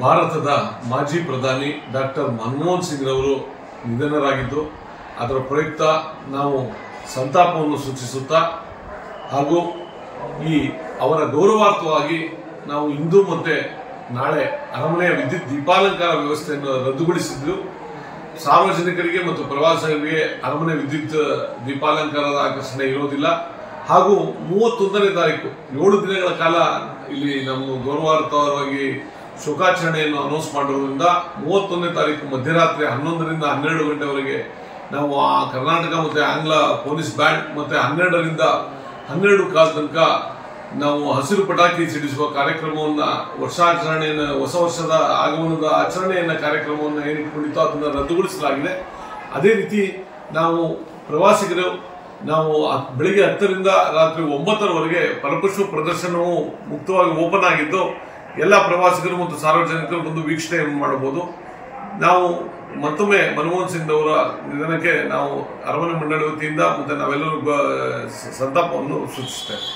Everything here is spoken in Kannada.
ಭಾರತದ ಮಾಜಿ ಪ್ರಧಾನಿ ಡಾಕ್ಟರ್ ಮನಮೋಹನ್ ಸಿಂಗ್ ರವರು ನಿಧನರಾಗಿದ್ದು ಅದರ ಪ್ರಯುಕ್ತ ನಾವು ಸಂತಾಪವನ್ನು ಸೂಚಿಸುತ್ತಾ ಹಾಗೂ ಈ ಅವರ ಗೌರವಾರ್ಥವಾಗಿ ನಾವು ಇಂದು ಮತ್ತೆ ನಾಳೆ ಅರಮನೆಯ ವಿದ್ಯುತ್ ದೀಪಾಲಂಕಾರ ವ್ಯವಸ್ಥೆಯನ್ನು ರದ್ದುಗೊಳಿಸಿದ್ದು ಸಾರ್ವಜನಿಕರಿಗೆ ಮತ್ತು ಪ್ರವಾಸಿಗರಿಗೆ ಅರಮನೆ ವಿದ್ಯುತ್ ದೀಪಾಲಂಕಾರದ ಆಕರ್ಷಣೆ ಇರೋದಿಲ್ಲ ಹಾಗೂ 31ನೇ ತಾರೀಕು 7 ದಿನಗಳ ಕಾಲ ಇಲ್ಲಿ ನಮ್ಮ ಗೌರವಾರ್ಥವಾಗಿ ಶೋಕಾಚರಣೆಯನ್ನು ಅನೌನ್ಸ್ ಮಾಡಿರೋದ್ರಿಂದ 31ನೇ ತಾರೀಕು ಮಧ್ಯರಾತ್ರಿ 11ರಿಂದ 12 ಗಂಟೆವರೆಗೆ ನಾವು ಆ ಕರ್ನಾಟಕ ಮತ್ತು ಆಂಗ್ಲ ಪೊಲೀಸ್ ಬ್ಯಾಂಡ್ ಮತ್ತು 12ರಿಂದ 12 ಕಾಲ ತನಕ ನಾವು ಹಸಿರು ಪಟಾಕಿ ಸಿಡಿಸುವ ಕಾರ್ಯಕ್ರಮವನ್ನು ವರ್ಷಾಚರಣೆಯನ್ನು ಹೊಸ ವರ್ಷದ ಆಗಮನದ ಆಚರಣೆಯನ್ನ ಕಾರ್ಯಕ್ರಮವನ್ನು ಏನಿಟ್ಕೊಂಡಿತ್ತು ಅದನ್ನು ರದ್ದುಗೊಳಿಸಲಾಗಿದೆ. ಅದೇ ರೀತಿ ನಾವು ಪ್ರವಾಸಿಗರು ನಾವು ಬೆಳಿಗ್ಗೆ 10ರಿಂದ ರಾತ್ರಿ 9ರವರೆಗೆ ಪರಪುಷ್ಪ ಪ್ರದರ್ಶನವು ಮುಕ್ತವಾಗಿ ಓಪನ್ ಆಗಿದ್ದು ಎಲ್ಲ ಪ್ರವಾಸಿಗರು ಮತ್ತು ಸಾರ್ವಜನಿಕರು ಬಂದು ವೀಕ್ಷಣೆಯನ್ನು ಮಾಡಬಹುದು. ನಾವು ಮತ್ತೊಮ್ಮೆ ಮನಮೋಹನ್ ಸಿಂಗ್ ಅವರ ನಿಧನಕ್ಕೆ ನಾವು ಅರಮನೆ ಮಂಡಳಿ ವತಿಯಿಂದ ಮತ್ತು ನಾವೆಲ್ಲರೂ ಸಂತಾಪವನ್ನು ಸೂಚಿಸುತ್ತೇವೆ.